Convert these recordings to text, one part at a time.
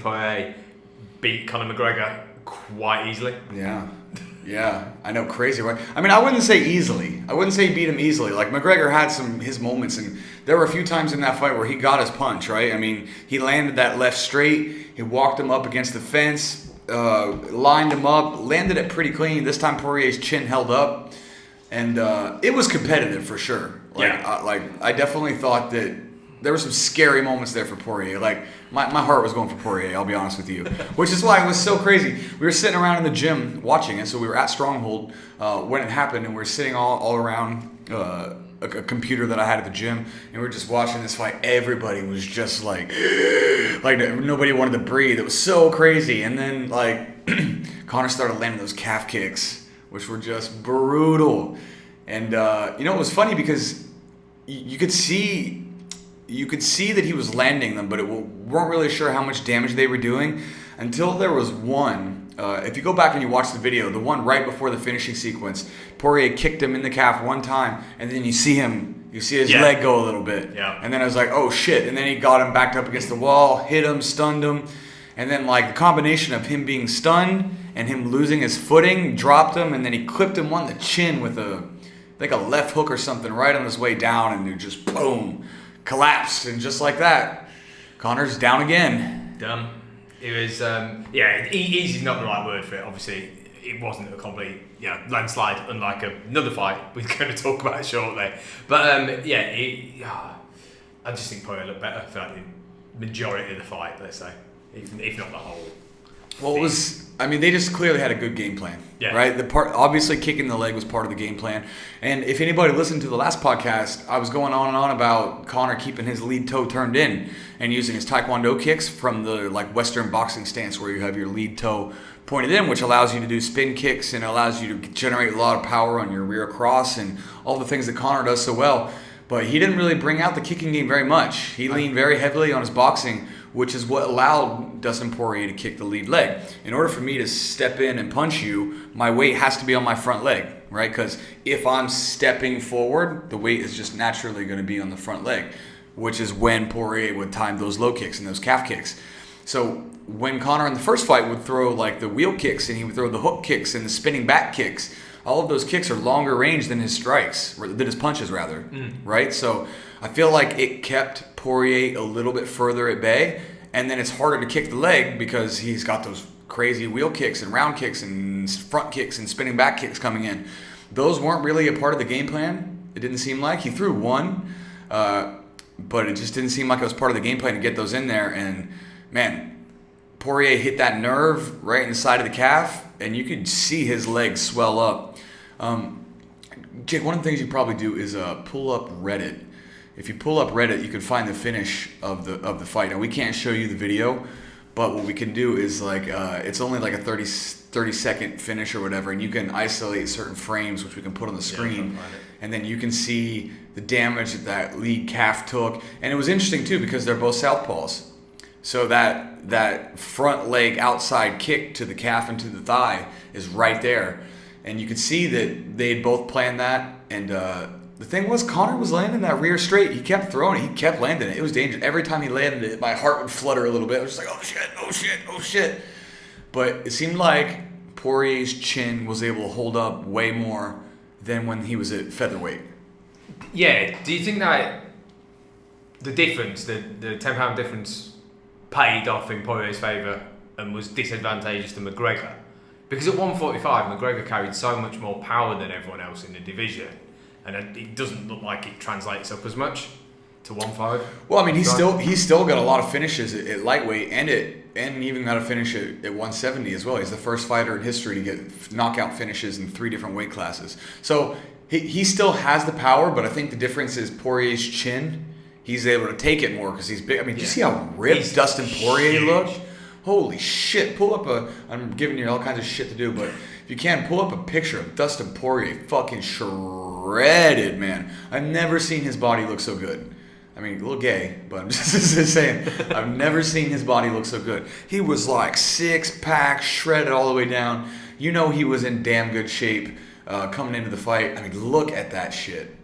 Poirier beat Conor McGregor quite easily. Yeah, I know, crazy, right? I mean, I wouldn't say easily. I wouldn't say he beat him easily. Like, McGregor had his moments, and there were a few times in that fight where he got his punch, right? I mean, he landed that left straight, he walked him up against the fence, lined him up, landed it pretty clean. This time Poirier's chin held up, and it was competitive for sure. I definitely thought that there were some scary moments there for Poirier. Like, my heart was going for Poirier, I'll be honest with you. Which is why it was so crazy. We were sitting around in the gym watching it. So we were at Stronghold when it happened, and we were sitting all around a computer that I had at the gym, and we were just watching this fight. Everybody was just like nobody wanted to breathe. It was so crazy. And then, like, Conor started landing those calf kicks, which were just brutal. And, it was funny because you could see that he was landing them, but weren't really sure how much damage they were doing until there was one. If you go back and you watch the video, the one right before the finishing sequence, Poirier kicked him in the calf one time, and then you see his leg go a little bit. Yeah. And then I was like, oh shit. And then he got him backed up against the wall, hit him, stunned him. And then, like, the combination of him being stunned and him losing his footing, dropped him, and then he clipped him on the chin with a left hook or something right on his way down, and it just boom. Collapsed, and just like that, Conor's down again. Done. It was, easy is not the right word for it. Obviously, it wasn't a complete landslide, unlike another fight we're going to talk about shortly. But I just think Poirier looked better for like the majority of the fight, let's say, if not the whole. Well, they just clearly had a good game plan, right? Obviously kicking the leg was part of the game plan. And if anybody listened to the last podcast, I was going on and on about Conor keeping his lead toe turned in and using his Taekwondo kicks from the Western boxing stance where you have your lead toe pointed in, which allows you to do spin kicks and allows you to generate a lot of power on your rear cross and all the things that Conor does so well. But he didn't really bring out the kicking game very much. He leaned very heavily on his boxing, which is what allowed Dustin Poirier to kick the lead leg. In order for me to step in and punch you, my weight has to be on my front leg, right? Because if I'm stepping forward, the weight is just naturally going to be on the front leg, which is when Poirier would time those low kicks and those calf kicks. So when Conor in the first fight would throw like the wheel kicks and he would throw the hook kicks and the spinning back kicks, all of those kicks are longer range than his strikes, than his punches rather, right? So I feel like it kept Poirier a little bit further at bay, and then it's harder to kick the leg because he's got those crazy wheel kicks and round kicks and front kicks and spinning back kicks coming in. Those weren't really a part of the game plan. It didn't seem like. He threw one, but it just didn't seem like it was part of the game plan to get those in there. And man, Poirier hit that nerve right in the side of the calf, and you could see his legs swell up. Jake, one of the things you probably do is pull up Reddit. If you pull up Reddit, you can find the finish of the fight. Now, we can't show you the video, but what we can do is it's only like a 30-second finish or whatever, and you can isolate certain frames, which we can put on the screen, and then you can see the damage that lead calf took. And it was interesting too because they're both southpaws, so that front leg outside kick to the calf and to the thigh is right there. And you could see that they had both planned that. And the thing was, Conor was landing that rear straight. He kept throwing it. He kept landing it. It was dangerous. Every time he landed it, my heart would flutter a little bit. I was just like, oh shit, oh shit, oh shit. But it seemed like Poirier's chin was able to hold up way more than when he was at featherweight. Yeah. Do you think that the difference, the 10-pound difference, paid off in Poirier's favour and was disadvantageous to McGregor? Because at 145, McGregor carried so much more power than everyone else in the division, and it doesn't look like it translates up as much to 1-5. Well, I mean, he's still got a lot of finishes at lightweight, and even got a finish at 170 as well. He's the first fighter in history to get knockout finishes in 3 different weight classes. So he still has the power, but I think the difference is Poirier's chin. He's able to take it more because he's big. I mean, do you see how ripped Dustin Poirier looked? Holy shit, I'm giving you all kinds of shit to do, but if you can, pull up a picture of Dustin Poirier fucking shredded, man. I've never seen his body look so good. I mean, a little gay, but I'm just saying, I've never seen his body look so good. He was like 6-pack, shredded all the way down. You know he was in damn good shape coming into the fight. I mean, look at that shit.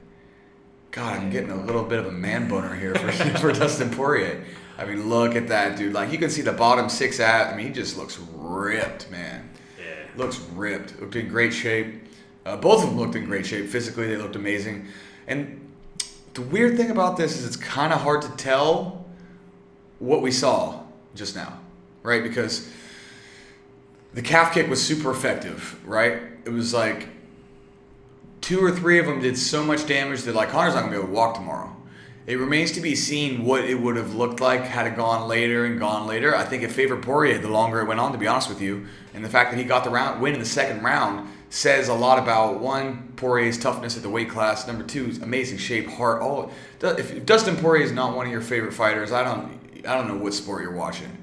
God, I'm getting a little bit of a man boner here for Dustin Poirier. I mean, look at that, dude. Like, you can see the bottom 6 abs. I mean, he just looks ripped, man. Yeah. Looks ripped. Looked in great shape. Both of them looked in great shape. Physically, they looked amazing. And the weird thing about this is it's kind of hard to tell what we saw just now, right? Because the calf kick was super effective, right? It was like 2 or 3 of them did so much damage that, like, Conor's not going to be able to walk tomorrow. It remains to be seen what it would have looked like had it gone later and gone later. I think it favored Poirier the longer it went on, to be honest with you. And the fact that he got the win in the second round says a lot about, one, Poirier's toughness at the weight class. Number 2, amazing shape, heart. All. If Dustin Poirier is not one of your favorite fighters, I don't know what sport you're watching.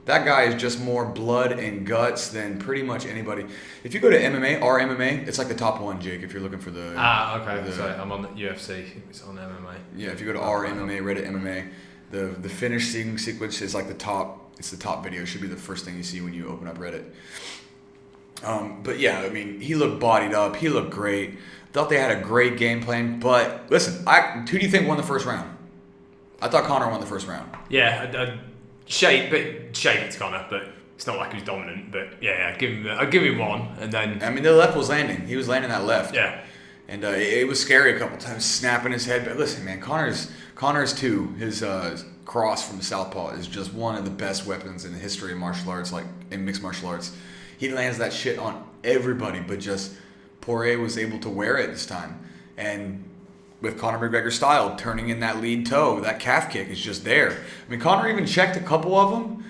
That guy is just more blood and guts than pretty much anybody. If you go to MMA, our MMA, it's like the top 1, Jake, if you're looking for the... Okay. Sorry, I'm on the UFC. It's on MMA. Yeah, if you go to our MMA, Reddit MMA, the finish sequence is like the top... It's the top video. It should be the first thing you see when you open up Reddit. But yeah, I mean, he looked bodied up. He looked great. Thought they had a great game plan. But listen, who do you think won the first round? I thought Conor won the first round. Yeah, shade it's Conor, but it's not like he was dominant. But yeah, I'd give him one, and then I mean, the left was landing. He was landing that left. Yeah, and it was scary a couple times, snapping his head. But listen, man, Conor's too. His cross from the southpaw is just one of the best weapons in the history of martial arts, like in mixed martial arts. He lands that shit on everybody, but just Poirier was able to wear it this time, and with Conor McGregor style, turning in that lead toe, that calf kick is just there. I mean, Conor even checked a couple of them,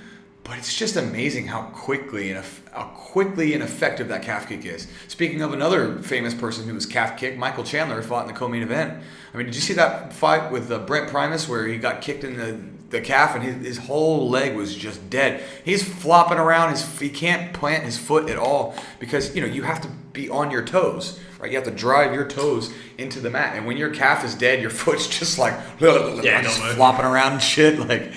but it's just amazing how quickly and effective that calf kick is. Speaking of another famous person who was calf kicked, Michael Chandler fought in the co-main event. I mean, did you see that fight with Brent Primus where he got kicked in the calf and his whole leg was just dead? He's flopping around. He can't plant his foot at all because, you have to be on your toes. Right, you have to drive your toes into the mat, and when your calf is dead, your foot's just like just flopping around and shit. Like,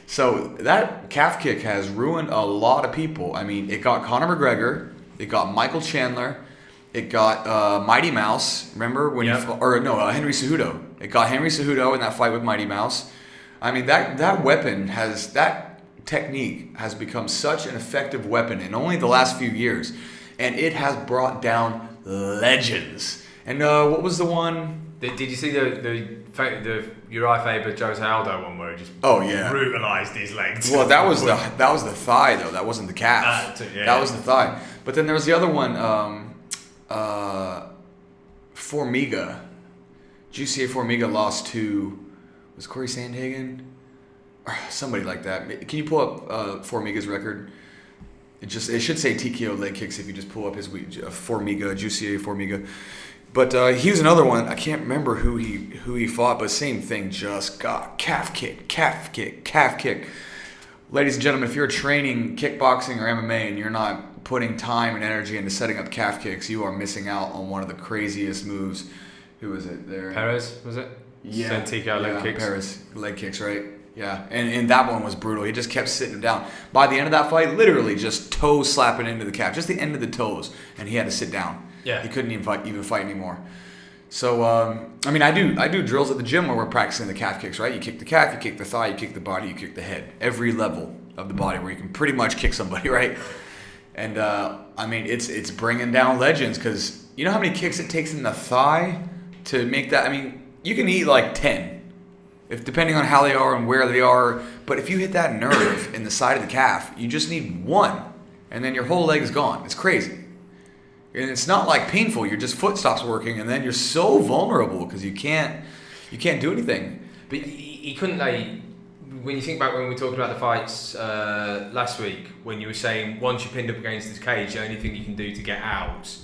so that calf kick has ruined a lot of people. I mean, it got Conor McGregor, it got Michael Chandler, it got Mighty Mouse. Remember when Henry Cejudo? It got Henry Cejudo in that fight with Mighty Mouse. I mean, that technique has become such an effective weapon in only the last few years, and it has brought down legends. And what was the one? Did you see the Uriah Faber Jose Aldo one where he just brutalized his legs? Well, that was the thigh though. That wasn't the calf. That was the thigh. But then there was the other one, Formiga. Jussier Formiga lost to, was Corey Sandhagen? Somebody like that. Can you pull up Formiga's record? It should say TKO leg kicks if you just pull up his Jussier Formiga. But he was another one. I can't remember who he fought, but same thing. Just got calf kick. Ladies and gentlemen, if you're training kickboxing or MMA and you're not putting time and energy into setting up calf kicks, you are missing out on one of the craziest moves. Who was it there? Perez, was it? Yeah. TKO leg kicks. Perez leg kicks, right? Yeah, and that one was brutal. He just kept sitting him down. By the end of that fight, literally just toes slapping into the calf, just the end of the toes, and he had to sit down. Yeah, he couldn't even fight anymore. So I mean, I do drills at the gym where we're practicing the calf kicks, right? You kick the calf, you kick the thigh, you kick the body, you kick the head. Every level of the body where you can pretty much kick somebody, right? And I mean, it's bringing down legends because you know how many kicks it takes in the thigh to make that. I mean, you can eat like 10. If depending on how they are and where they are, but if you hit that nerve in the side of the calf, you just need one, and then your whole leg is gone. It's crazy, and it's not like painful. Your just foot stops working, and then you're so vulnerable because you can't do anything. But he couldn't when you think back when we talked about the fights last week, when you were saying once you're pinned up against this cage, the only thing you can do to get out,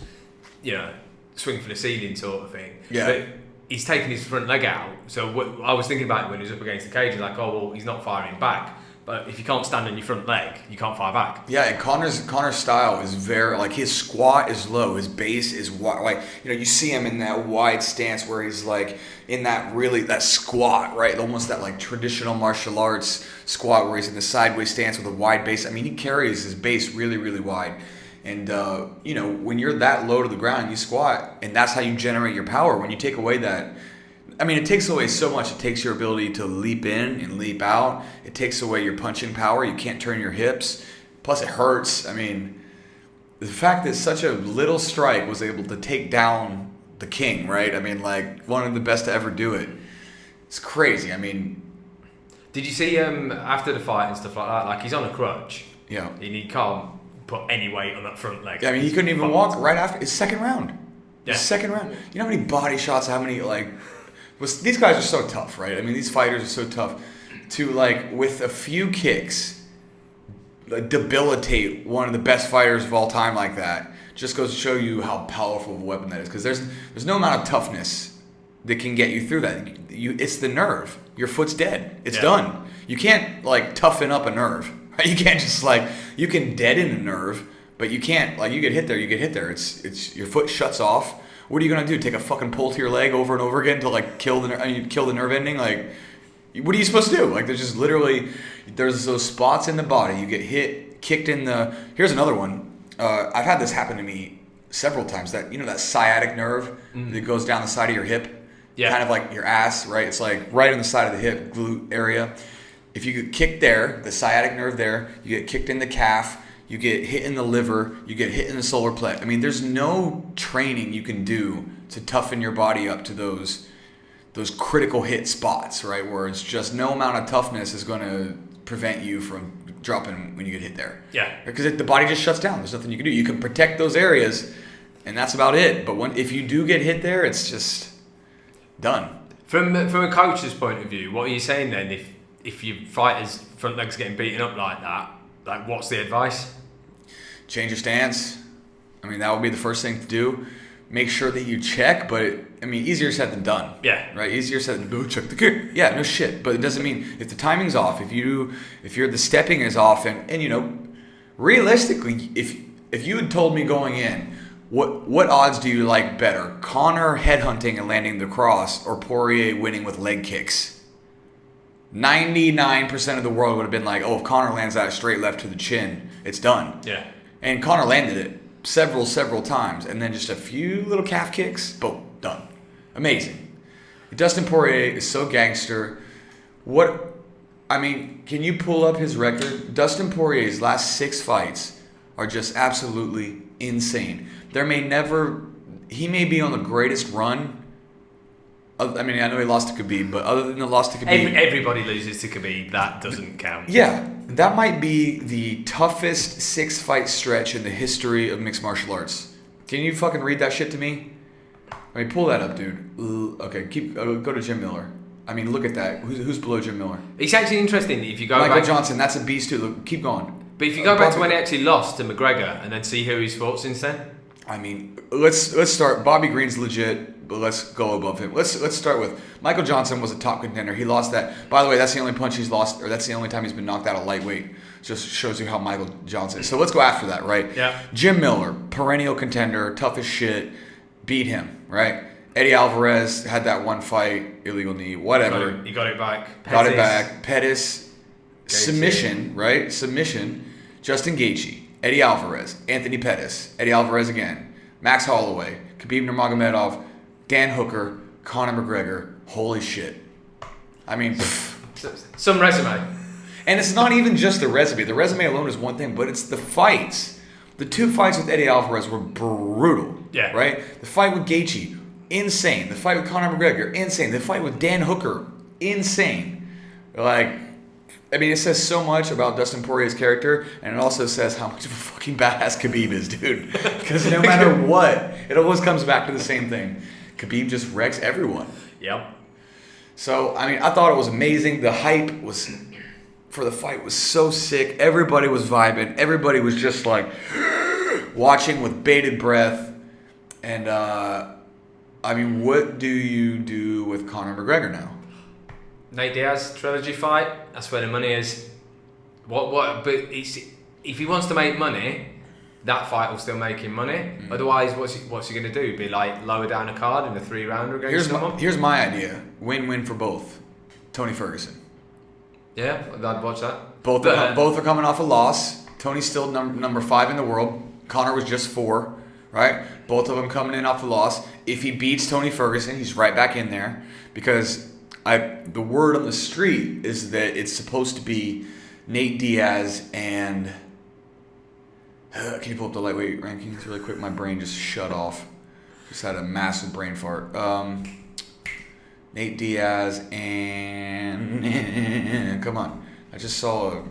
swing for the ceiling sort of thing. Yeah. But he's taken his front leg out. So what I was thinking about it when he was up against the cage, like, oh, well, he's not firing back. But if you can't stand on your front leg, you can't fire back. Yeah, and Conor's style is very, like, his squat is low, his base is wide. Like, you see him in that wide stance where he's, like, in that squat, right? Almost that, like, traditional martial arts squat where he's in the sideways stance with a wide base. I mean, he carries his base really, really wide. And, when you're that low to the ground, you squat, and that's how you generate your power. When you take away that, I mean, it takes away so much. It takes your ability to leap in and leap out. It takes away your punching power. You can't turn your hips. Plus, it hurts. I mean, the fact that such a little strike was able to take down the king, right? I mean, like, one of the best to ever do it. It's crazy. I mean... Did you see after the fight and stuff like that? Like, he's on a crutch. Yeah. And he can't put any weight on that front leg. Yeah, I mean, he couldn't even walk right after his second round. Yeah. His second round. You know how many body shots, how many, like... These guys are so tough, right? I mean, these fighters are so tough to, like, with a few kicks, debilitate one of the best fighters of all time like that. Just goes to show you how powerful of a weapon that is. Because there's no amount of toughness that can get you through that. It's the nerve. Your foot's dead. It's done. You can't, like, toughen up a nerve. Right? You can't just, like... You can deaden a nerve, but you can't, like, you get hit there, you get hit there. It's your foot shuts off. What are you gonna do? Take a fucking pull to your leg over and over again to, like, kill the nerve ending? Like, what are you supposed to do? Like, there's just literally, there's those spots in the body. You get hit, kicked in the... Here's another one. I've had this happen to me several times. That, you know, that sciatic nerve that goes down the side of your hip? Yeah. Kind of like your ass, right? It's like right on the side of the hip, glute area. If you get kicked there, the sciatic nerve there, you get kicked in the calf, you get hit in the liver, you get hit in the solar plexus. I mean, there's no training you can do to toughen your body up to those critical hit spots, right? Where it's just no amount of toughness is going to prevent you from dropping when you get hit there. Yeah. Because the body just shuts down. There's nothing you can do. You can protect those areas, and that's about it. But if you do get hit there, it's just done. From a coach's point of view, what are you saying then? If your fighter's front leg's getting beaten up like that, like, what's the advice? Change your stance. I mean, that would be the first thing to do. Make sure that you check, but I mean, easier said than done. Yeah. Right? Easier said than go check the kick. Yeah, no shit. But it doesn't mean if the timing's off, if the stepping is off, and you know, realistically, if you had told me going in, what odds do you like better? Conor headhunting and landing the cross, or Poirier winning with leg kicks? 99% of the world would have been like, oh, if Conor lands that straight left to the chin, it's done. Yeah. And Conor landed it several times, and then just a few little calf kicks, boom, done. Amazing. Dustin Poirier is so gangster. Can you pull up his record? Dustin Poirier's last 6 fights are just absolutely insane. He may be on the greatest run. I mean, I know he lost to Khabib, but other than the loss to Khabib... Everybody loses to Khabib. That doesn't count. Yeah. That might be the toughest 6-fight stretch in the history of mixed martial arts. Can you fucking read that shit to me? I mean, pull that up, dude. Okay, go to Jim Miller. I mean, look at that. Who's below Jim Miller? It's actually interesting if you go Michael Johnson, that's a beast too. Look, keep going. But if you go back to when he actually lost to McGregor and then see who he's fought since then... I mean, let's start. Bobby Green's legit, but let's go above him. Let's start with Michael Johnson was a top contender. He lost that. By the way, that's the only punch he's lost, or that's the only time he's been knocked out of lightweight. Just shows you how Michael Johnson is. So let's go after that, right? Yeah. Jim Miller, perennial contender, tough as shit, beat him, right? Eddie Alvarez had that one fight, illegal knee, whatever. He got it back. Got it back. Pettis, submission, right? Submission. Justin Gaethje. Eddie Alvarez, Anthony Pettis, Eddie Alvarez again, Max Holloway, Khabib Nurmagomedov, Dan Hooker, Conor McGregor. Holy shit. I mean, some resume. And it's not even just the resume. The resume alone is one thing, but it's the fights. The 2 fights with Eddie Alvarez were brutal. Yeah. Right? The fight with Gaethje, insane. The fight with Conor McGregor, insane. The fight with Dan Hooker, insane. Like... I mean, it says so much about Dustin Poirier's character, and it also says how much of a fucking badass Khabib is, dude. Because no matter what, it always comes back to the same thing. Khabib just wrecks everyone. Yep. So, I mean, I thought it was amazing. The hype for the fight was so sick. Everybody was vibing. Everybody was just like watching with bated breath. And, I mean, what do you do with Conor McGregor now? Nate Diaz trilogy fight. That's where the money is. But if he wants to make money, that fight will still make him money. Mm. Otherwise, what's he going to do? Be like lower down a card in a 3-rounder against someone? Here's my idea. Win-win for both. Tony Ferguson. Yeah, I'd watch that. Both are coming off a loss. Tony's still number 5 in the world. Conor was just 4. right? Both of them coming in off the loss. If he beats Tony Ferguson, he's right back in there because the word on the street is that it's supposed to be Nate Diaz and can you pull up the lightweight rankings really quick? My brain just shut off. Just had a massive brain fart. Nate Diaz and come on. I just saw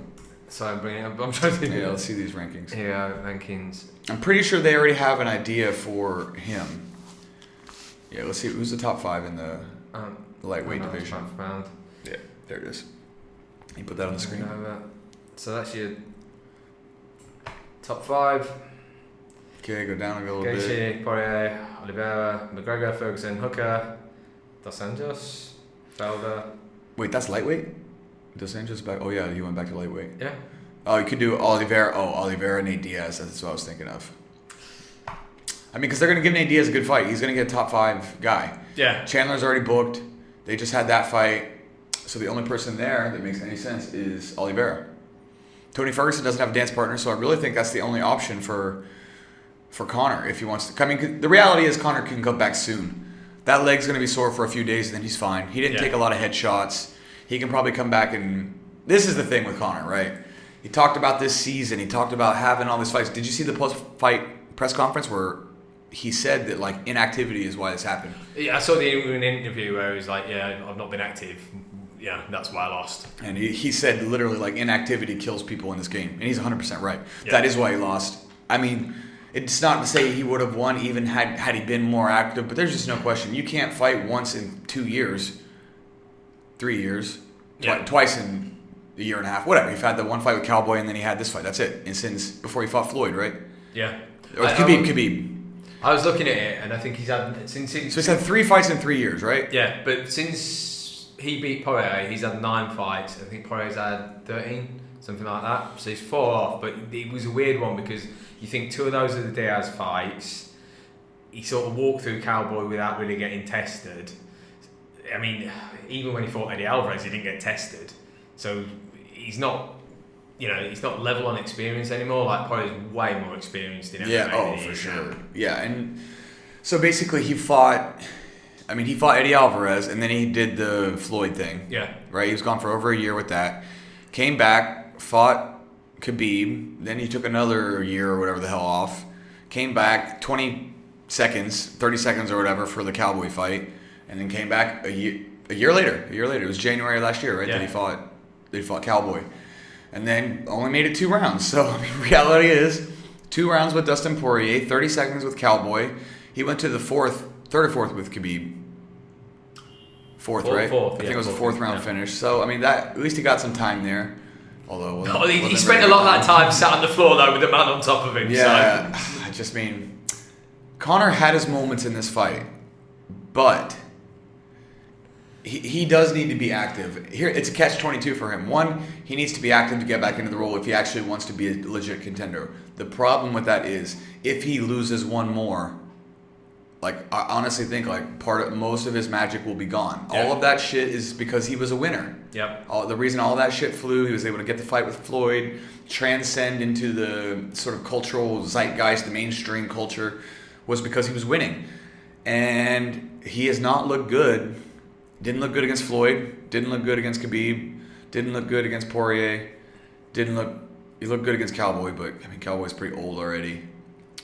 Sorry, I'm bringing it up. I'm trying to. Yeah, let's see these rankings. Yeah, rankings. I'm pretty sure they already have an idea for him. Yeah, let's see who's the top 5 in the lightweight division. Yeah, there it is. You put that on the screen. So that's your top 5. Okay, go down a little bit. Gaethje, Poirier, Oliveira, McGregor, Ferguson, Hooker, Dos Anjos, Felder. Wait, that's lightweight? Dos Anjos back? Oh yeah, he went back to lightweight. Yeah. Oh, you could do Oliveira. Oh, Oliveira, Nate Diaz. That's what I was thinking of. I mean, because they're going to give Nate Diaz a good fight. He's going to get a top 5 guy. Yeah. Chandler's already booked. They just had that fight. So the only person there that makes any sense is Oliveira. Tony Ferguson doesn't have a dance partner, so I really think that's the only option for Conor if he wants to. I mean, the reality is Conor can come back soon. That leg's going to be sore for a few days, and then he's fine. He didn't take a lot of headshots. He can probably come back and... This is the thing with Conor, right? He talked about this season. He talked about having all these fights. Did you see the post-fight press conference where he said that, like, inactivity is why this happened? Yeah, I saw an interview where he was like, yeah, I've not been active. Yeah, that's why I lost. And he said literally, like, inactivity kills people in this game. And he's 100% right. Yeah. That is why he lost. I mean, it's not to say he would have won even had he been more active, but there's just no question. You can't fight once in 2 years, 3 years, twice in a year and a half, whatever. He had the one fight with Cowboy, and then he had this fight. That's it. And since before he fought Floyd, right? Yeah. Or Khabib. I was looking at it, and I think he's had so he's had 3 fights in 3 years, right? Yeah, but since he beat Poirier, he's had 9 fights. I think Poirier's had 13, something like that. So he's 4 off. But it was a weird one because you think 2 of those are the Diaz fights. He sort of walked through Cowboy without really getting tested. I mean, even when he fought Eddie Alvarez, he didn't get tested. So he's not, he's not level on experience anymore. Like Poirier's way more experienced in MMA. Yeah, for sure. Yeah, and so basically he fought Eddie Alvarez, and then he did the Floyd thing. Yeah. Right? He was gone for over a year with that. Came back, fought Khabib. Then he took another year or whatever the hell off. Came back 30 seconds or whatever for the Cowboy fight. And then came back a year later. It was January last year, right? Yeah. That he fought Cowboy. And then only made it 2 rounds. So, I mean, reality is 2 rounds with Dustin Poirier, 30 seconds with Cowboy. He went to the third or fourth with Khabib. Fourth, right? I think it was a 4th round finish. So, I mean, that at least he got some time there. Although he spent a lot of that time sat on the floor though with the man on top of him. Yeah, so. I just mean, Conor had his moments in this fight, but he does need to be active. Here, it's a catch-22 for him. One, he needs to be active to get back into the role if he actually wants to be a legit contender. The problem with that is if he loses one more. Like, I honestly think, like, most of his magic will be gone. Yeah. All of that shit is because he was a winner. Yep. The reason all that shit flew, he was able to get the fight with Floyd, transcend into the sort of cultural zeitgeist, the mainstream culture, was because he was winning. And he has not looked good. Didn't look good against Floyd. Didn't look good against Khabib. Didn't look good against Poirier. He looked good against Cowboy, but, I mean, Cowboy's pretty old already.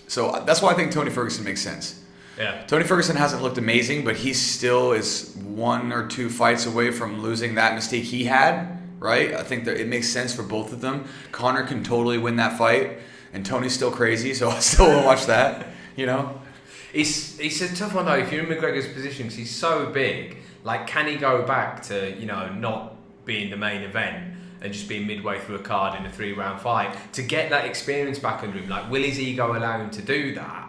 So that's why I think Tony Ferguson makes sense. Yeah. Tony Ferguson hasn't looked amazing, but he still is 1 or 2 fights away from losing that mistake he had, right? I think that it makes sense for both of them. Conor can totally win that fight, and Tony's still crazy, so I still will watch that, It's a tough one, though, if you're in McGregor's position, because he's so big. Like, can he go back to, not being the main event and just being midway through a card in a 3-round fight? To get that experience back under him, like, will his ego allow him to do that?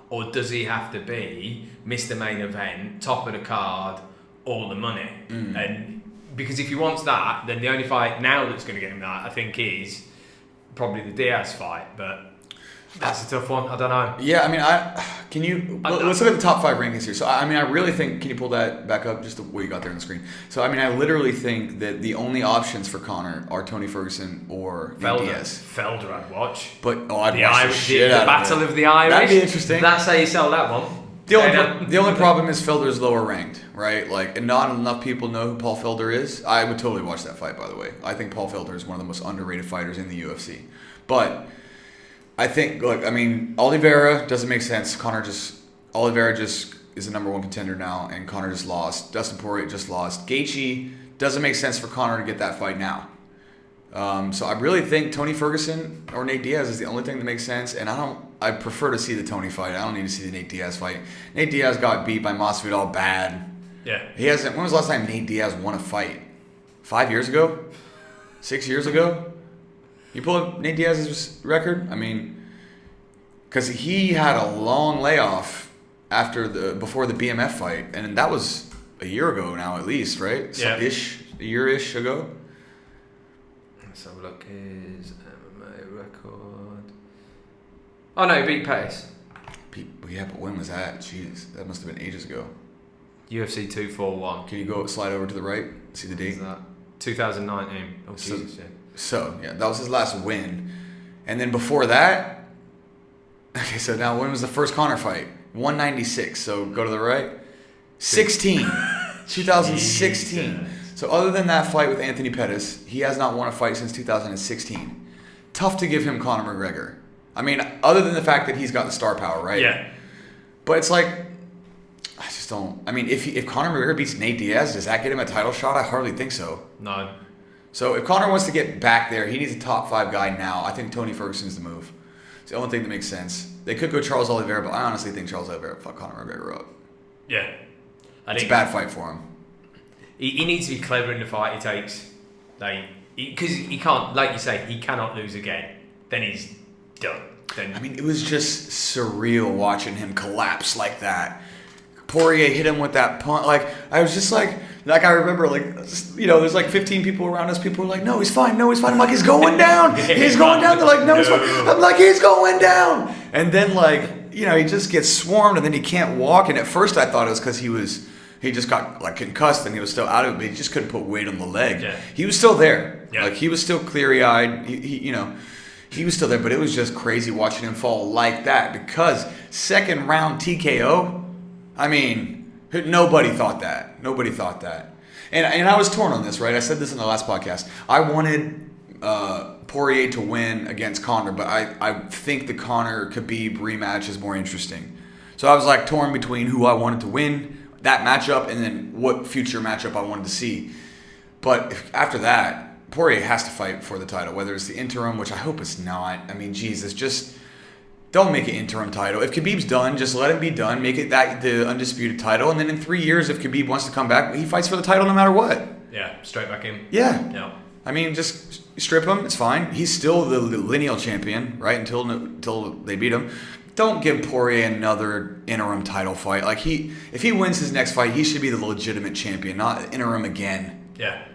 Or does he have to be Mr. Main Event, top of the card, all the money? And because if he wants that, then the only fight now that's going to get him that, I think, is probably the Diaz fight. But That's a tough one. I don't know. Yeah, I mean, let's look at the top 5 rankings here. So, I mean, I really think, can you pull that back up, just what you got there on the screen? So, I mean, I literally think that the only options for Conor are Tony Ferguson or Nate Diaz. Felder I'd watch. But, I'd watch the shit out of it. The Battle of the Irish. That'd be interesting. That's how you sell that one. The only problem is Felder's lower ranked, right? Like, and not enough people know who Paul Felder is. I would totally watch that fight, by the way. I think Paul Felder is one of the most underrated fighters in the UFC. But I think, look, I mean, Oliveira doesn't make sense. Oliveira just is the number 1 contender now, and Conor just lost. Dustin Poirier just lost. Gaethje doesn't make sense for Conor to get that fight now. So I really think Tony Ferguson or Nate Diaz is the only thing that makes sense, and I prefer to see the Tony fight. I don't need to see the Nate Diaz fight. Nate Diaz got beat by Masvidal bad. Yeah. When was the last time Nate Diaz won a fight? 5 years ago? 6 years ago? You pull up Nate Diaz's record? I mean, because he had a long layoff before the BMF fight, and that was a year ago now at least, right? Yeah. A year-ish ago. Let's have a look. His MMA record. Oh no, he beat Pettis. Yeah, but when was that? Jeez, that must have been ages ago. UFC 241. Can you slide over to the right? See the date? 2019. Oh, Jesus, yeah. So, yeah, that was his last win. And then before that, okay, so now when was the first Conor fight? 196. So go to the right. 2016. So other than that fight with Anthony Pettis, he has not won a fight since 2016. Tough to give him Conor McGregor. I mean, other than the fact that he's got the star power, right? Yeah. But it's like, I just don't. I mean, if Conor McGregor beats Nate Diaz, does that get him a title shot? I hardly think so. No. So if Conor wants to get back there, he needs a top 5 guy now. I think Tony Ferguson's the move. It's the only thing that makes sense. They could go Charles Oliveira, but I honestly think Charles Oliveira fuck Conor McGregor up. Yeah. It's a bad fight for him. He needs to be clever in the fight he takes. Because he can't, like you say, he cannot lose again. Then he's done. I mean, it was just surreal watching him collapse like that. Poirier hit him with that punch. Like, I was just like I remember, there's like 15 people around us. People were like, no, he's fine. I'm like, he's going down. He's going down. They're like, no, he's fine. I'm like, he's going down. And then, he just gets swarmed, and then he can't walk. And at first I thought it was because he just got concussed and he was still out of it, but he just couldn't put weight on the leg. Yeah. He was still there. Yeah. He was still cleary-eyed. He was still there, but it was just crazy watching him fall like that because second round TKO, I mean, nobody thought that. And I was torn on this, right? I said this in the last podcast. I wanted Poirier to win against Conor, but I think the Conor-Khabib rematch is more interesting. So I was torn between who I wanted to win that matchup and then what future matchup I wanted to see. But after that, Poirier has to fight for the title, whether it's the interim, which I hope it's not. I mean, Jesus, just don't make it interim title. If Khabib's done, just let him be done. Make it the undisputed title. And then in 3 years, if Khabib wants to come back, he fights for the title no matter what. Yeah, straight back in. Yeah. I mean, just strip him. It's fine. He's still the lineal champion, right, until they beat him. Don't give Poirier another interim title fight. If he wins his next fight, he should be the legitimate champion, not interim again. Yeah.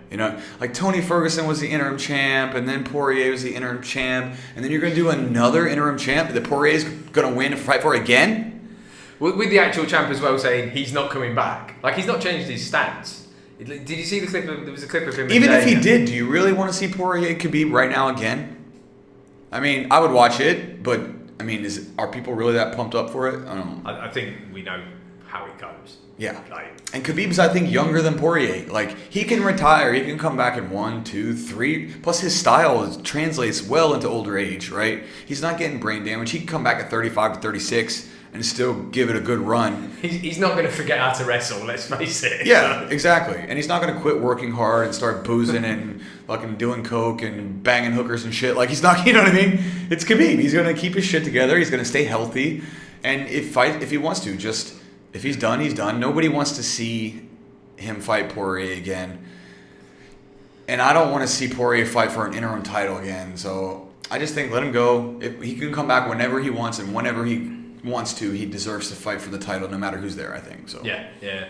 Tony Ferguson was the interim champ, and then Poirier was the interim champ, and then you're going to do another interim champ that Poirier's going to win and fight for again? With the actual champ as well saying he's not coming back. He's not changed his stance. Did you see the clip? There was a clip of him. Even if he did, do you really want to see Poirier Khabib right now again? I mean, I would watch it, but I mean, are people really that pumped up for it? I don't know. I think we know how it goes. Yeah. And Khabib's, I think, younger than Poirier. He can retire. He can come back in 1, 2, 3. Plus, his style translates well into older age, right? He's not getting brain damage. He can come back at 35 to 36 and still give it a good run. He's not going to forget how to wrestle, let's face it. Yeah, exactly. And he's not going to quit working hard and start boozing and fucking doing coke and banging hookers and shit. He's not, you know what I mean? It's Khabib. He's going to keep his shit together. He's going to stay healthy. And if he wants to, if he's done, he's done. Nobody wants to see him fight Poirier again. And I don't want to see Poirier fight for an interim title again. So I just think let him go. If he can come back whenever he wants and whenever he wants to, he deserves to fight for the title no matter who's there, I think. So Yeah.